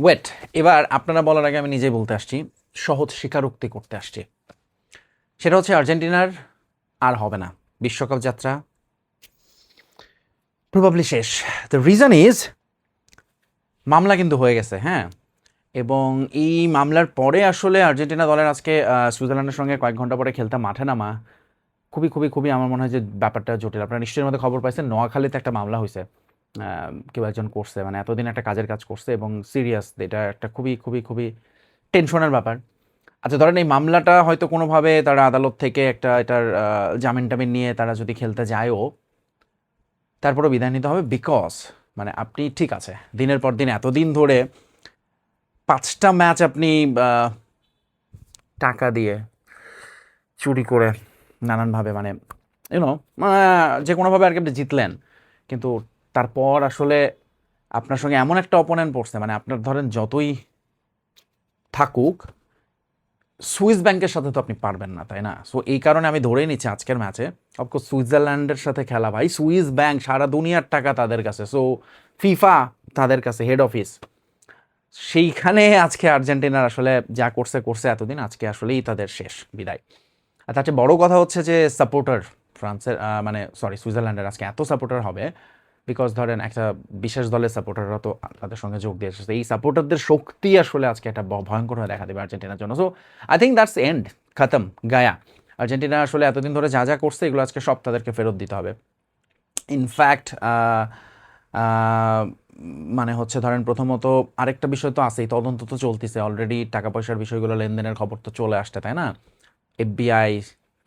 Wait, এবার আপনারা বলার আগে আমি নিজেই বলতে আসছি, সহজ স্বীকারোক্তি করতে আসছি। সেটা হচ্ছে আর্জেন্টিনার আর হবে না বিশ্বকাপ যাত্রা, প্রবাবলি শেষ। দ্য রিজন ইজ, মামলা কিন্তু হয়ে গেছে, হ্যাঁ। এবং এই মামলার পরে আসলে আর্জেন্টিনা দলের আজকে সুইজারল্যান্ডের সঙ্গে কয়েক ঘন্টা পরে খেলতে মাঠে নামা খুবই খুবই খুবই আমার মনে হয় যে ব্যাপারটা জটিল। আপনারা নিশ্চয়ই মধ্যে খবর পাইছেন, নোয়াখালীতে একটা মামলা হয়েছে, কেউ একজন করছে, মানে এতদিন একটা কাজের কাজ করছে এবং সিরিয়াস, এটা একটা খুবই খুবই খুবই টেনশনের ব্যাপার। আচ্ছা, ধরেন এই মামলাটা হয়তো কোনোভাবে তারা আদালত থেকে একটা এটার জামিন টামিন নিয়ে তারা যদি খেলতে যায়ও, তারপরেও বিদায় নিতে হবে। বিকজ মানে আপনি ঠিক আছে, দিনের পর দিন এতদিন ধরে 5টা ম্যাচ আপনি টাকা দিয়ে চুরি করে নানানভাবে, মানে ইউনো, যে কোনোভাবে আর কি আপনি জিতলেন, কিন্তু তারপর আসলে আপনার সঙ্গে এমন একটা অপোনেন্ট পড়ছে, মানে আপনার ধরেন যতই থাকুক, সুইস ব্যাংকের সাথে তো আপনি পারবেন না, তাই না? সো এই কারণে আমি ধরেই নিচ্ছি আজকের ম্যাচে অফকোর্স সুইজারল্যান্ডের সাথে খেলা, ভাই সুইস ব্যাংক সারা দুনিয়ার টাকা তাদের কাছে, সো ফিফা তাদের কাছে হেড অফিস, সেইখানে আজকে আর্জেন্টিনার আসলে যা করছে করছে এতদিন, আজকে আসলেই তাদের শেষ বিদায়। আর তার চেয়ে বড় কথা হচ্ছে যে সাপোর্টার ফ্রান্সের, মানে সরি সুইজারল্যান্ডের আজকে এত সাপোর্টার হবে, বিকজ ধরেন একটা বিশেষ দলের সাপোর্টাররা তো তাদের সঙ্গে যোগ দিয়ে এসেছে, এই সাপোর্টারদের শক্তি আসলে আজকে একটা ভয়ঙ্কর হয়ে দেখা দেবে আর্জেন্টিনার জন্য। So I think that's end, খতম, গায়া। আর্জেন্টিনা আসলে এতদিন ধরে যা যা করছে এগুলো আজকে সব তাদেরকে ফেরত দিতে হবে। ইনফ্যাক্ট মানে হচ্ছে ধরেন প্রথমত আরেকটা বিষয় তো আছেই, তদন্ত তো চলতেছে অলরেডি, টাকা পয়সার বিষয়গুলো লেনদেনের খবর তো চলে আসছে, তাই না? এফবিআই,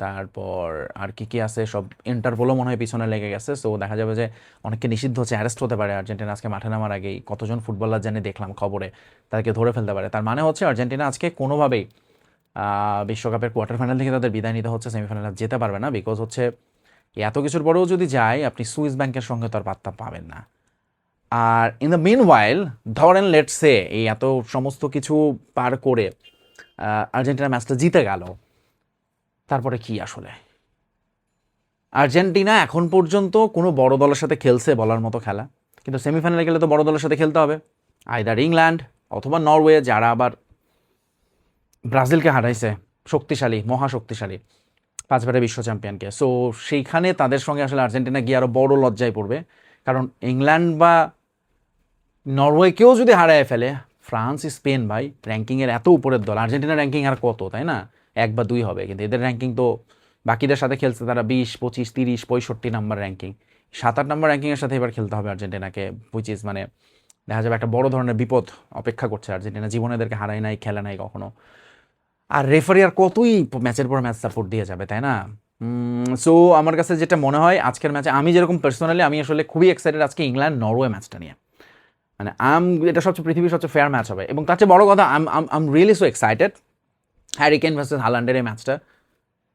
তারপর আর কি কি আছে সব, ইন্টারপোলও মনে হয় পিছনে লেগে গেছে। সো দেখা যাবে যে অনেককে নিষিদ্ধ হচ্ছে, অ্যারেস্ট হতে পারে আর্জেন্টিনা আজকে মাঠে নামার আগেই। কতজন ফুটবলার জানি দেখলাম খবরে, তাদেরকে ধরে ফেলতে পারে। তার মানে হচ্ছে আর্জেন্টিনা আজকে কোনোভাবেই বিশ্বকাপের কোয়ার্টার ফাইনাল থেকে তাদের বিদায় নিতে হচ্ছে, সেমিফাইনালে যেতে পারবে না। বিকজ হচ্ছে এত কিছুর পরেও যদি যায়, আপনি সুইস ব্যাংকের সঙ্গে তো আর পাত্তা পাবেন না। আর ইন দ্য মিন ওয়াইল, ধরেন লেটসে এই এত সমস্ত কিছু পার করে আর্জেন্টিনা ম্যাচটা জিতে গেল, তারপরে কি আসলে? আর্জেন্টিনা এখন পর্যন্ত কোনো বড় দলের সাথে খেলছে বলার মতো খেলা, কিন্তু সেমিফাইনালে গেলে তো বড় দলের সাথে খেলতে হবে, আইদার ইংল্যান্ড অথবা নরওয়ে, যারা আবার ব্রাজিলকে হারাইছে, শক্তিশালী, মহাশক্তিশালী 5বারের বিশ্ব চ্যাম্পিয়নকে। সো সেইখানে তাদের সঙ্গে আসলে আর্জেন্টিনা গিয়ে আরও বড় লজ্জায় পড়বে, কারণ ইংল্যান্ড বা নরওয়েকেও যদি হারায় ফেলে, ফ্রান্স স্পেন ভাই র্যাঙ্কিংয়ের এত উপরের দল, আর্জেন্টিনার র্যাঙ্কিং আর কত, তাই না? 1 বা 2 হবে, কিন্তু এদের র্যাঙ্কিং তো বাকিদের সাথে খেলছে তারা 20, 25, 30, 65 নাম্বার র্যাঙ্কিং, 7-8 নাম্বার র্যাঙ্কিংয়ের সাথে এবার খেলতে হবে আর্জেন্টিনাকে, হুইচ ইজ মানে দেখা যাবে একটা বড় ধরনের বিপদ অপেক্ষা করছে আর্জেন্টিনা, জীবনে এদেরকে হারায় নাই, খেলে নাই কখনো। আর রেফারি আর কতই ম্যাচের পর ম্যাচ সাপোর্ট দিয়ে যাবে, তাই না? সো আমার কাছে যেটা মনে হয় আজকের ম্যাচে, আমি যেরকম পার্সোনালি আমি আসলে খুবই এক্সাইটেড আজকে ইংল্যান্ড নরওয়ে ম্যাচটা নিয়ে, মানে এটা সবচেয়ে পৃথিবীর সবচেয়ে ফেয়ার ম্যাচ হবে। এবং তার চেয়ে বড় কথা, I'm really so excited, Harry Kane versus হালান্ডের এই ম্যাচটা,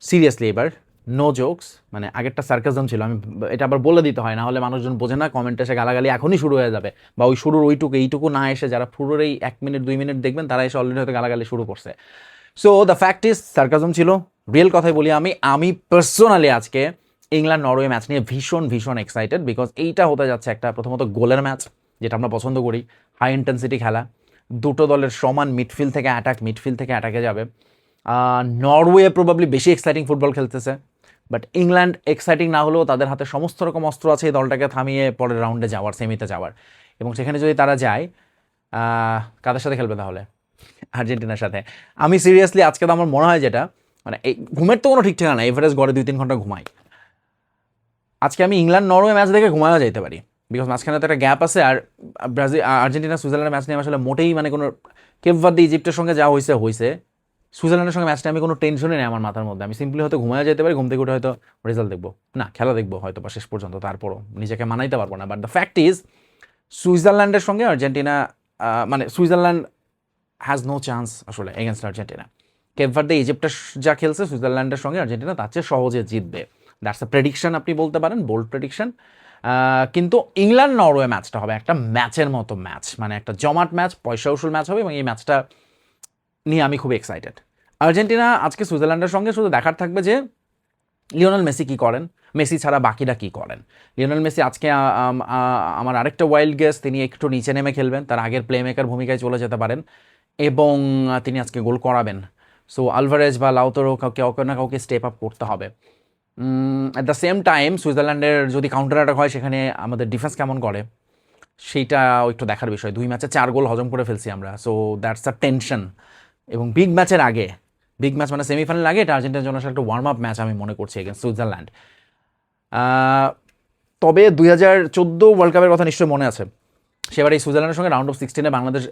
সিরিয়াসলি এবার নো জোকস, মানে আগেরটা সার্কাজম ছিল, আমি এটা আবার বলে দিতে হয়, না হলে মানুষজন বোঝে না, কমেন্টে এসে গালাগালি এখনই শুরু হয়ে যাবে, বা ওই শুরুর এইটুকু না এসে যারা পুরোর এই 1 মিনিট 2 মিনিট দেখবেন, তারা এসে অলরেডি হয়তো গালাগালি শুরু করছে। So the fact is sarcasm ছিল, রিয়েল কথাই বলি, আমি পার্সোনালি আজকে ইংল্যান্ড নরওয়ে ম্যাচ নিয়ে ভীষণ ভীষণ এক্সাইটেড, বিকজ এইটা হতে যাচ্ছে একটা প্রথমত গোলের ম্যাচ, যেটা আমরা পছন্দ করি, হাই ইন্টেন্সিটি খেলা, দুটো দলের সমান মিডফিল্ড থেকে অ্যাটাকে যাবে। নরওয়ে প্রবাবলি বেশি এক্সাইটিং ফুটবল খেলতেছে, বাট ইংল্যান্ড এক্সাইটিং না হলেও তাদের হাতে সমস্ত রকম অস্ত্র আছে এই দলটাকে থামিয়ে পরের রাউন্ডে যাওয়ার, সেমিতে যাওয়ার। এবং সেখানে যদি তারা যায়, কাদের সাথে খেলবে তাহলে? আর্জেন্টিনার সাথে। আমি সিরিয়াসলি আজকে তো আমার মনে হয় যেটা, মানে এই ঘুমের তো কোনো ঠিক ঠিকানা না, এভারেজ গড়ে 2-3 ঘন্টা ঘুমাই, আজকে আমি ইংল্যান্ড নরওয়ে ম্যাচ দেখে ঘুমায়ও যেতে পারি, বিকজ মাঝখানে তো একটা গ্যাপ আছে। আর আর্জেন্টিনা সুইজারল্যান্ডের ম্যাচ নিয়ে আসলে মোটেই মানে কোনো, কেপ ভার্দে ইজিপ্টের সঙ্গে যা হয়েছে, সুইজারল্যান্ডের সঙ্গে ম্যাচটা আমি কোনো টেনশনই নেই আমার মাথার মধ্যে, আমি সিম্পলি হয়তো ঘুমায় যেতে পারি, ঘুম থেকে উঠে হয়তো রেজাল্ট দেখবো, না খেলা দেখবো হয়তো বা শেষ পর্যন্ত, তারপরও নিজেকে মানাইতে পারবো না। বাট দ্য ফ্যাক্ট ইজ, সুইজারল্যান্ডের সঙ্গে আর্জেন্টিনা, মানে সুইজারল্যান্ড হ্যাজ নো চান্স আসলে এগেনস্ট আর্জেন্টিনা। কেপ ভার্দে ইজিপ্টের যা খেলছে সুইজারল্যান্ডের সঙ্গে, আর্জেন্টিনা তার চেয়ে সহজে জিতবে, দ্যাটস আ প্রেডিকশন, আপনি বলতে পারেন বোল্ড প্রেডিকশন। কিন্তু ইংল্যান্ড নরওয়ে ম্যাচটা হবে একটা ম্যাচের মতো ম্যাচ, মানে একটা জমাট ম্যাচ, পয়সা উসুল ম্যাচ হবে, এবং এই ম্যাচটা নিয়ে আমি খুব এক্সাইটেড। আর্জেন্টিনা আজকে সুইজারল্যান্ডের সঙ্গে শুধু দেখার থাকবে যে লিওনেল মেসি কী করেন, মেসি ছাড়া বাকিরা কি করেন? লিওনেল মেসি আজকে আমার আরেকটা ওয়াইল্ড গেস, তিনি একটু নিচে নেমে খেলবেন, তার আগের প্লেমেকার ভূমিকায় চলে যেতে পারেন এবং তিনি আজকে গোল করাবেন। সো আলভারেজ বা লাউতারো কাউকে না কাউকে স্টেপ আপ করতে হবে। অ্যাট দ্য সেম টাইম সুইজারল্যান্ডের যদি কাউন্টার অ্যাটাক হয় সেখানে আমাদের ডিফেন্স কেমন করে সেইটা একটু দেখার বিষয়। 2 ম্যাচে 4 গোল হজম করে ফেলছি আমরা, সো দ্যাটস আ টেনশন। এবং বিগ ম্যাচের আগে, বিগ ম্যাচ মানে সেমিফাইনাল আগে, এটা আর্জেন্টিনার জন্য আসলে একটা ওয়ার্ম আপ ম্যাচ আমি মনে করছি এগেন্স্ট সুইজারল্যান্ড। তবে 2014 ওয়ার্ল্ড কাপের কথা নিশ্চয়ই মনে আছে, সেবার এই সুইজারল্যান্ডের সঙ্গে রাউন্ড অফ 16-এ বাংলাদেশ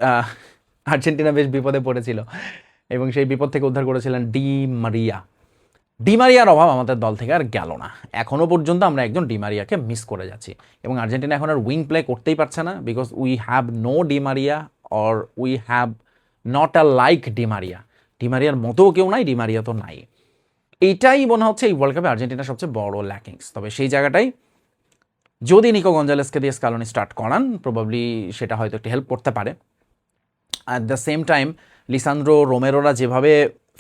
আর্জেন্টিনা বেশ বিপদে পড়েছিল এবং সেই বিপদ থেকে উদ্ধার করেছিলেন ডিমারিয়ার অভাব আমাদের দল থেকে আর গেল না। এখনও পর্যন্ত আমরা একজন ডিমারিয়াকে মিস করে যাচ্ছি এবং আর্জেন্টিনা এখন আর উইং প্লে করতেই পারছে না, because we have no Di Maria or we have not a like ডিমারিয়ার মতোও কেউ নাই, ডিমারিয়া তো নাই। এইটাই মনে হচ্ছে এই ওয়ার্ল্ড কাপে আর্জেন্টিনার সবচেয়ে বড় ল্যাকিংস। তবে সেই জায়গাটাই যদি নিকো গঞ্জালেসকে দিয়ে স্কালোনি স্টার্ট করান, প্রবাবলি সেটা হয়তো একটু হেল্প করতে পারে। At the same time Lisandro রোমেরোরা যেভাবে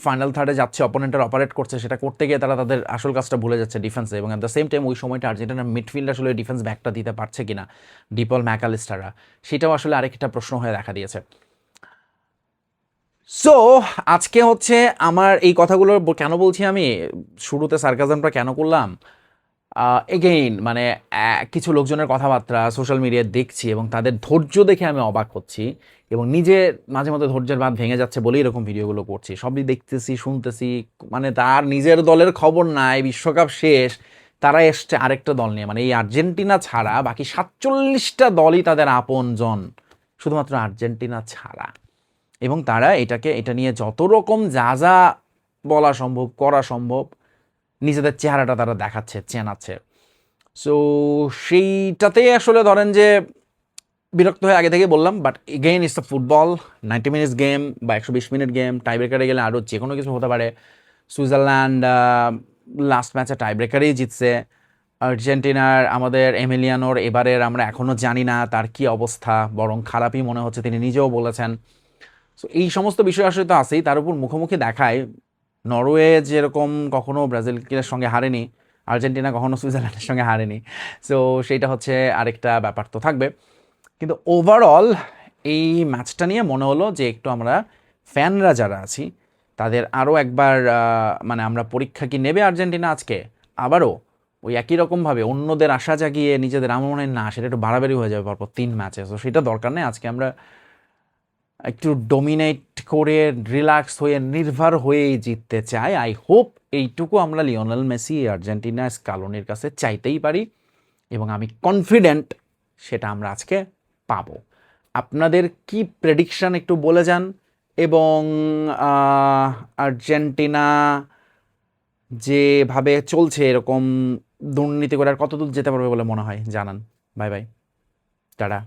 ফাইনাল থার্ডে যাচ্ছে, অপোনেন্টের অপারেট করছে, সেটা করতে গিয়ে তারা তাদের আসল কাজটা ভুলে যাচ্ছে ডিফেন্সে। এবং অ্যাট দ্য সেম টাইম ওই সময়টা আর্জেন্টিনার মিডফিল্ড আসলে ডিফেন্স ব্যাকটা দিতে পারছে কিনা, ডিপল ম্যাকালিস্টাররা, সেটাও আসলে আরেকটা প্রশ্ন হয়ে দেখা দিয়েছে। সো আজকে হচ্ছে আমার এই কথাগুলো কেন বলছি, আমি শুরুতে সার্কাজমটা কেন করলাম, এগেইন মানে কিছু লোকজনের কথাবার্তা সোশ্যাল মিডিয়ায় দেখছি এবং তাদের ধৈর্য দেখে আমি অবাক হচ্ছি এবং নিজে মাঝে মধ্যে ধৈর্যের বাঁধ ভেঙে যাচ্ছে বলেই এরকম ভিডিওগুলো করছি। সবই দেখতেছি, শুনতেছি, মানে তার নিজের দলের খবর নাই, বিশ্বকাপ শেষ, তারা এসছে আরেকটা দল নিয়ে, মানে এই আর্জেন্টিনা ছাড়া বাকি 47টা দলই তাদের আপনজন, শুধুমাত্র আর্জেন্টিনা ছাড়া। এবং তারা এটা নিয়ে যত রকম যা যা বলা সম্ভব, করা সম্ভব, নিজেদের চেহারাটা তারা দেখাচ্ছে, চেনাচ্ছে। সো সেইটাতে আসলে ধরেন যে বিরক্ত হয়ে আগে থেকে বললাম, but again it's the football, 90 minutes game বা 120 মিনিট গেম, টাই ব্রেকারে গেলে আরও যে কোনো কিছু হতে পারে। সুইজারল্যান্ড লাস্ট ম্যাচে টাই ব্রেকারেই জিতছে। আর্জেন্টিনার আমাদের এমিলিয়ানোর এবারের আমরা এখনও জানি না তার কি অবস্থা, বরং খারাপই মনে হচ্ছে, তিনি নিজেও বলেছেন। সো এই সমস্ত বিষয় আসলে তো আছেই, তার উপর মুখোমুখি দেখায় নরওয়ে যেরকম কখনো ব্রাজিলের সঙ্গে হারেনি, আর্জেন্টিনা কখনো সুইজারল্যান্ডের সঙ্গে হারেনি। সো সেইটা হচ্ছে আরেকটা ব্যাপার তো থাকবে। কিন্তু ওভারঅল এই ম্যাচটা নিয়ে মনে হলো যে একটু আমরা ফ্যানরা যারা আছি তাদের আরও একবার মানে আমরা পরীক্ষা কি নেবে আর্জেন্টিনা আজকে আবারও ওই একই রকমভাবে অন্যদের আশা জাগিয়ে নিজেদের, আমার মনে হয় না, সেটা একটু বাড়াবাড়ি হয়ে যাবে পরপর 3 ম্যাচে। সো সেটা দরকার নেই, আজকে আমরা একটু ডমিনেট করে রিল্যাক্স হয়ে নির্ভর হয়েই জিততে চাই। আই হোপ এইটুকু আমরা লিওনেল মেসি আর্জেন্টিনা স্কালোনির কাছে চাইতেই পারি এবং আমি কনফিডেন্ট সেটা আমরা আজকে পাবো। আপনাদের কি প্রেডিকশন একটু বলে যান এবং আর্জেন্টিনা যেভাবে চলছে এরকম দুর্নীতি করে আর কতদূর যেতে পারবে বলে মনে হয় জানান। Bye bye, tata.